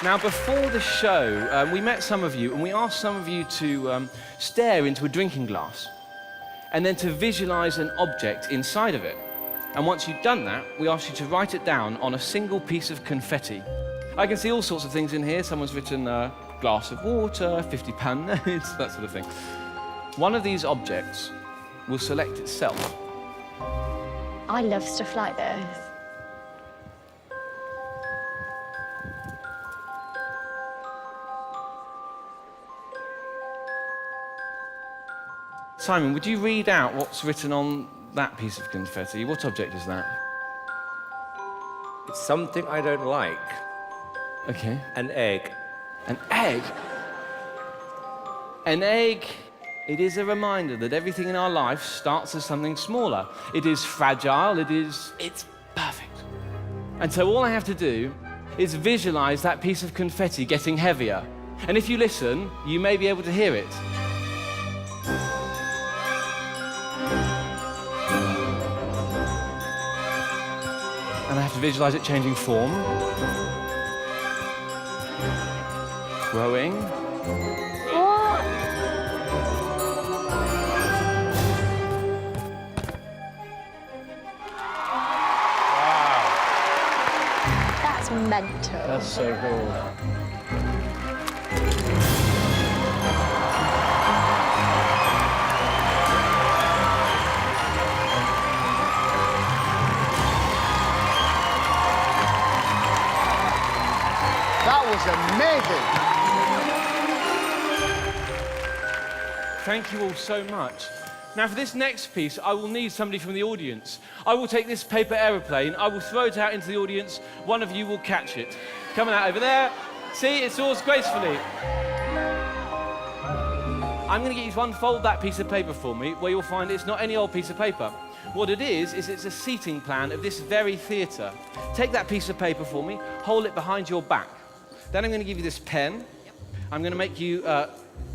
Now, before the show, we met some of you, and we asked some of you to stare into a drinking glass and then to visualize an object inside of it. And once you've done that, we asked you to write it down on a single piece of confetti. I can see all sorts of things in here. Someone's written a glass of water, 50-pound notes, that sort of thing. One of these objects will select itself. I love stuff like this. Simon, would you read out what's written on that piece of confetti? What object is that? It's something I don't like. Okay. An egg. An egg? An egg, it is a reminder that everything in our life starts as something smaller. It is fragile, it's perfect. And so all I have to do is visualize that piece of confetti getting heavier. And if you listen, you may be able to hear it. And I have to visualize it changing form. Growing. What? That's mental. That's so cool. That was amazing. Thank you all so much. Now, for this next piece, I will need somebody from the audience. I will take this paper aeroplane, I will throw it out into the audience, one of you will catch it. Coming out over there. See, it soars gracefully. I'm going to get you to unfold that piece of paper for me, where you'll find it's not any old piece of paper. What it is it's a seating plan of this very theatre. Take that piece of paper for me, hold it behind your back. Then I'm going to give you this pen. I'm going to make you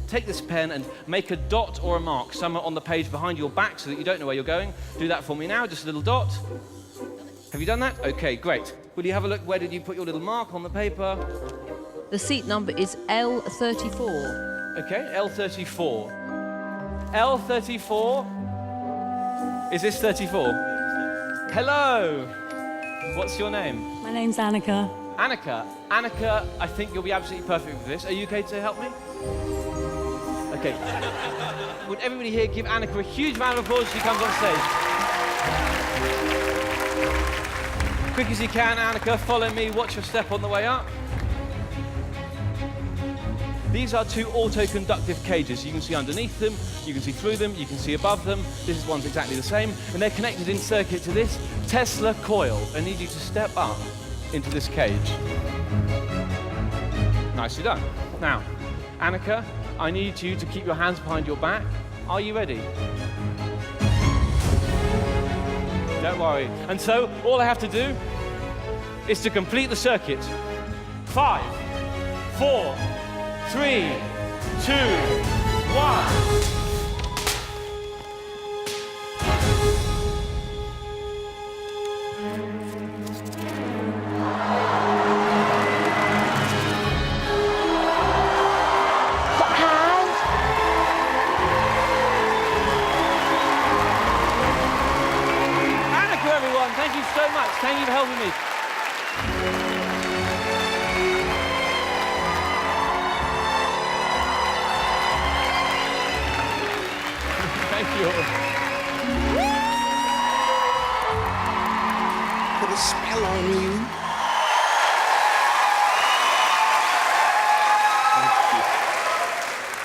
take this pen and make a dot or a mark somewhere on the page behind your back so that you don't know where you're going. Do that for me now, just a little dot. Have you done that? Okay, great. Will you have a look? Where did you put your little mark on the paper? The seat number is L34. Okay, L34. L34. Is this 34? Hello. What's your name? My name's Annika. Annika. Annika, I think you'll be absolutely perfect for this. Are you okay to help me? Okay. Would everybody here give Annika a huge round of applause as she comes on stage? Quick as you can, Annika, follow me, watch your step on the way up. These are two auto-conductive cages. You can see underneath them, you can see through them, you can see above them. This is one's exactly the same, and they're connected in circuit to this Tesla coil. I need you to step up into this cage. Nicely done. Now, Annika, I need you to keep your hands behind your back. Are you ready? Don't worry. And so, all I have to do is to complete the circuit. 5, 4, 3, 2, 1. Annika, everyone, thank you so much. Thank you for helping me. Thank you. Put a spell on you.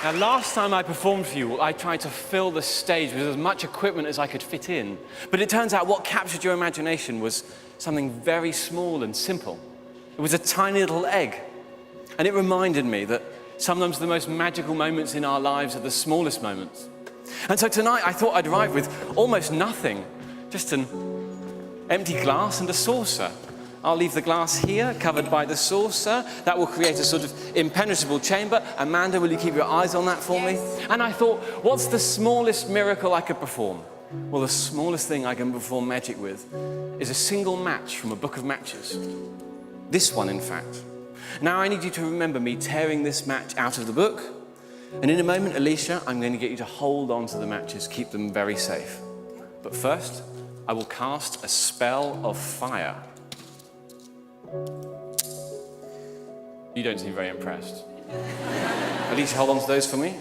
Now, last time I performed for you, I tried to fill the stage with as much equipment as I could fit in. But it turns out what captured your imagination was something very small and simple. It was a tiny little egg. And it reminded me that sometimes the most magical moments in our lives are the smallest moments. And so tonight I thought I'd arrive with almost nothing, just an empty glass and a saucer. I'll leave the glass here, covered by the saucer. That will create a sort of impenetrable chamber. Amanda, will you keep your eyes on that for me? And I thought, what's the smallest miracle I could perform? Well, the smallest thing I can perform magic with is a single match from a book of matches. This one, in fact. Now I need you to remember me tearing this match out of the book. And in a moment, Alicia, I'm going to get you to hold on to the matches, keep them very safe. But first, I will cast a spell of fire. You don't seem very impressed. Alicia, hold on to those for me.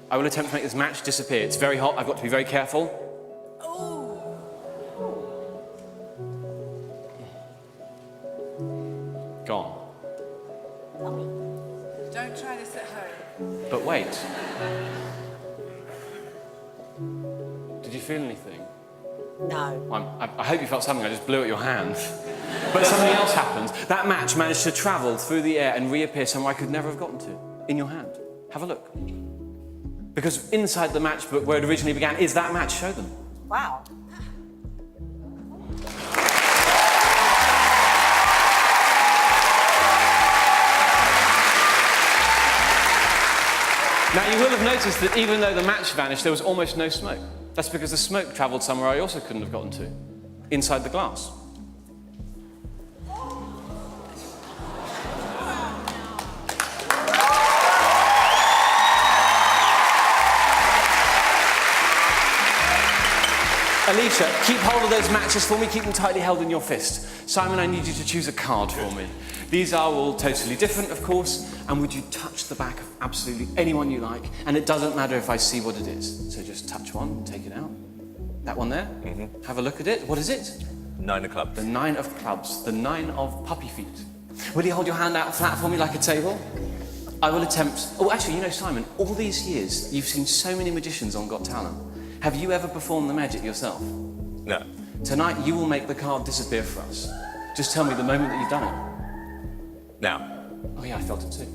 I will attempt to make this match disappear. It's very hot, I've got to be very careful. Gone. Don't try this at home. But wait. Did you feel anything? No. I hope you felt something. I just blew at your hand. But something else happened. That match managed to travel through the air and reappear somewhere I could never have gotten to. In your hand. Have a look. Because inside the matchbook where it originally began is that match. Show them. Wow. Now, you will have noticed that even though the match vanished, there was almost no smoke. That's because the smoke travelled somewhere I also couldn't have gotten to, inside the glass. Alicia, keep hold of those matches for me, keep them tightly held in your fist. Simon, I need you to choose a card for me. These are all totally different, of course, and would you touch the back of absolutely anyone you like, and it doesn't matter if I see what it is. So just touch one, take it out. That one there? Mm-hmm. Have a look at it. What is it? 9 of clubs. The 9 of clubs, the 9 of puppy feet. Will you hold your hand out flat for me like a table? I will attempt... Oh, actually, you know, Simon, all these years, you've seen so many magicians on Got Talent. Have you ever performed the magic yourself? No. Tonight, you will make the card disappear for us. Just tell me the moment that you've done it. Now. Oh yeah, I felt it too.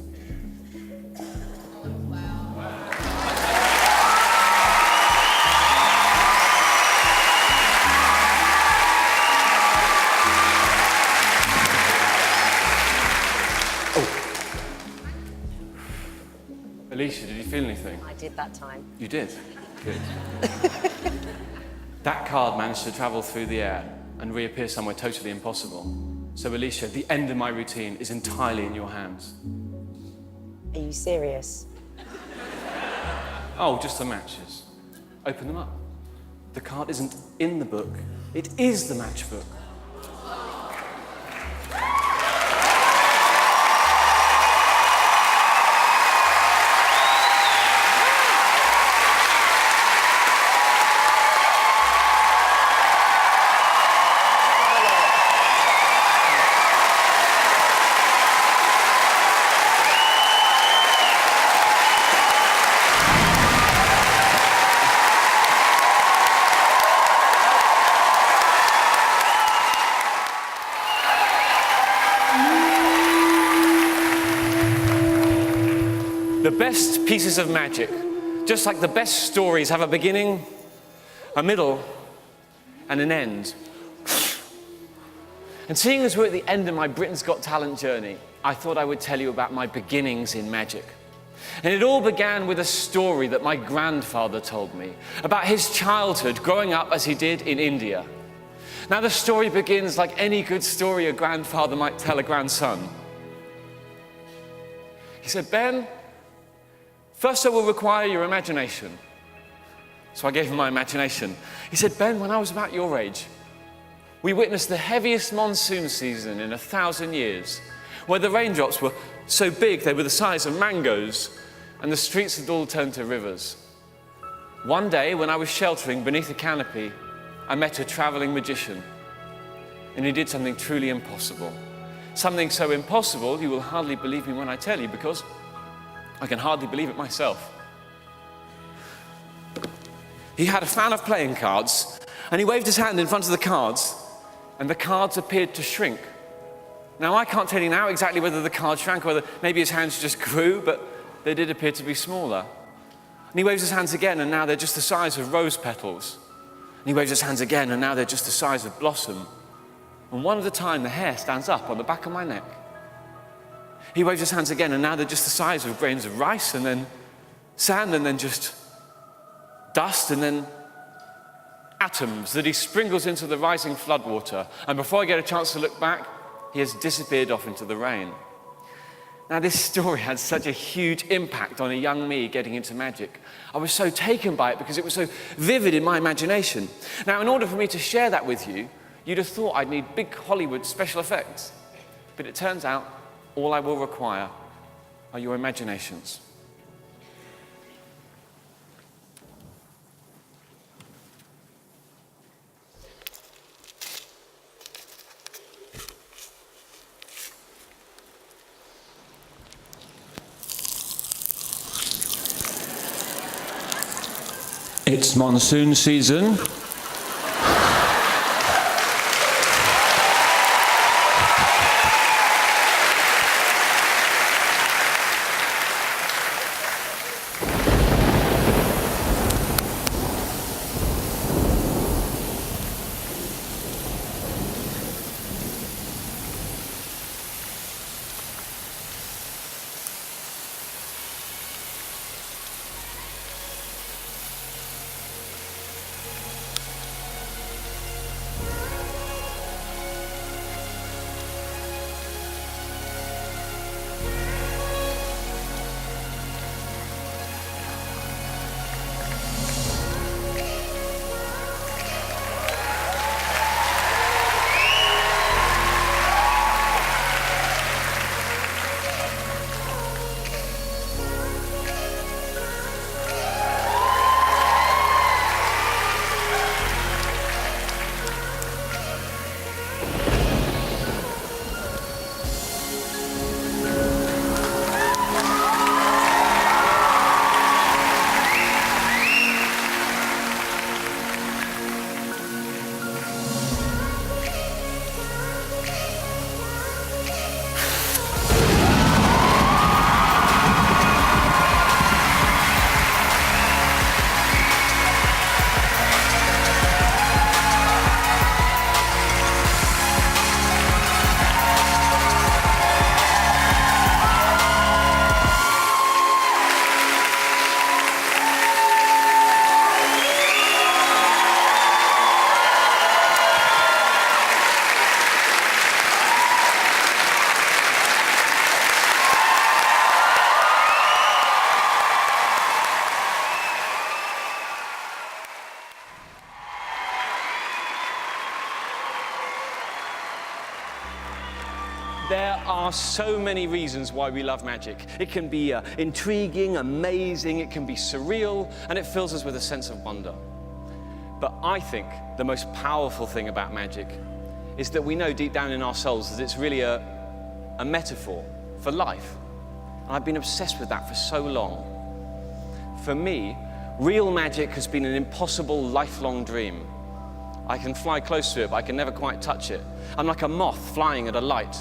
Alicia, did you feel anything? I did that time. You did? Good. That card managed to travel through the air and reappear somewhere totally impossible. So, Alicia, the end of my routine is entirely in your hands. Are you serious? Oh, just the matches. Open them up. The card isn't in the book. It is the matchbook. The best pieces of magic, just like the best stories, have a beginning, a middle, and an end. And seeing as we're at the end of my Britain's Got Talent journey, I thought I would tell you about my beginnings in magic. And it all began with a story that my grandfather told me about his childhood growing up as he did in India. Now, the story begins like any good story a grandfather might tell a grandson. He said, "Ben, first I will require your imagination." So I gave him my imagination. He said, "Ben, when I was about your age, we witnessed the heaviest monsoon season in 1,000 years, where the raindrops were so big they were the size of mangoes, and the streets had all turned to rivers. One day, when I was sheltering beneath a canopy, I met a traveling magician, and he did something truly impossible. Something so impossible you will hardly believe me when I tell you, because I can hardly believe it myself. He had a fan of playing cards, and he waved his hand in front of the cards, and the cards appeared to shrink. Now, I can't tell you now exactly whether the cards shrank, or whether maybe his hands just grew, but they did appear to be smaller. And he waves his hands again, and now they're just the size of rose petals. And he waves his hands again, and now they're just the size of blossom. And one at a time, the hair stands up on the back of my neck. He waves his hands again, and now they're just the size of grains of rice, and then sand, and then just dust, and then atoms that he sprinkles into the rising floodwater. And before I get a chance to look back, he has disappeared off into the rain. Now, this story had such a huge impact on a young me getting into magic. I was so taken by it because it was so vivid in my imagination. Now, in order for me to share that with you, you'd have thought I'd need big Hollywood special effects. But it turns out all I will require are your imaginations. It's monsoon season. There are so many reasons why we love magic. It can be intriguing, amazing, it can be surreal, and it fills us with a sense of wonder. But I think the most powerful thing about magic is that we know deep down in our souls that it's really a metaphor for life. And I've been obsessed with that for so long. For me, real magic has been an impossible lifelong dream. I can fly close to it, but I can never quite touch it. I'm like a moth flying at a light.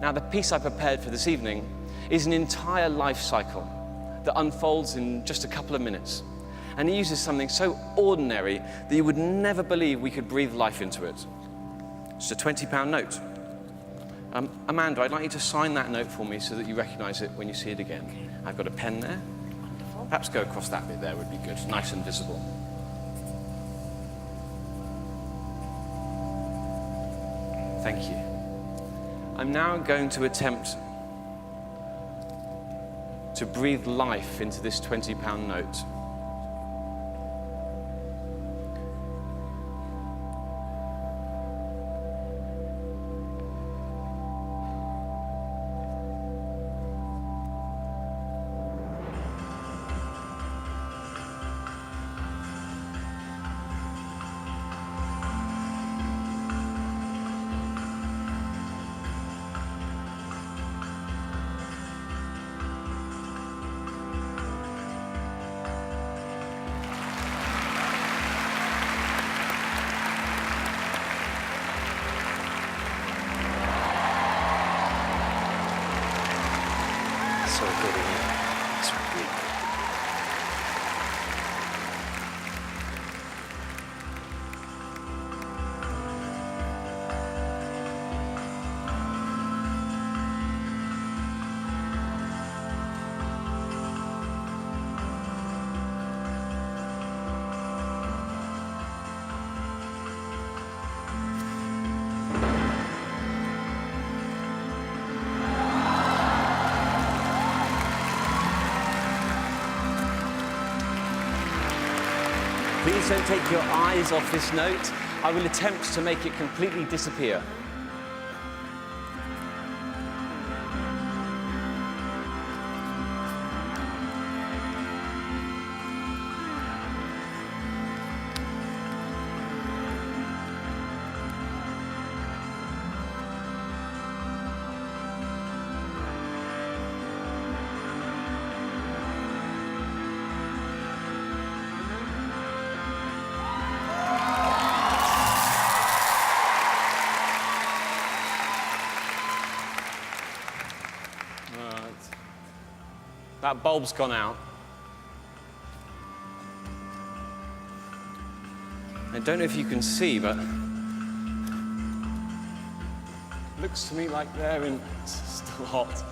Now, the piece I prepared for this evening is an entire life cycle that unfolds in just a couple of minutes. And it uses something so ordinary that you would never believe we could breathe life into it. It's a £20 note. Amanda, I'd like you to sign that note for me so that you recognize it when you see it again. I've got a pen there. Wonderful. Perhaps go across that bit there would be good, nice and visible. Thank you. I'm now going to attempt to breathe life into this £20 note. So good in here. It's really good. Please don't take your eyes off this note. I will attempt to make it completely disappear. That bulb's gone out. I don't know if you can see, but it looks to me like they're still hot.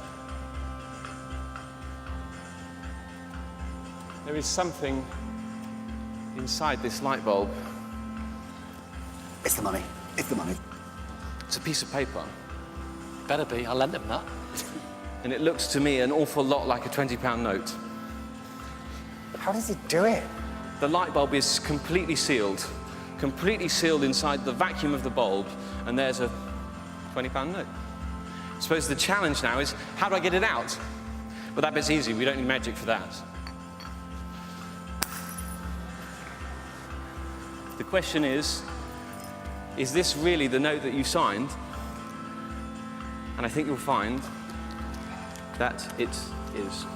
There is something inside this light bulb. It's the money. It's the money. It's a piece of paper. Better be. I lent him that. And it looks to me an awful lot like a £20 note. How does he do it? The light bulb is completely sealed inside the vacuum of the bulb, and there's a £20 note. I suppose the challenge now is, how do I get it out? Well, that bit's easy. We don't need magic for that. The question is this really the note that you signed? And I think you'll find that it is.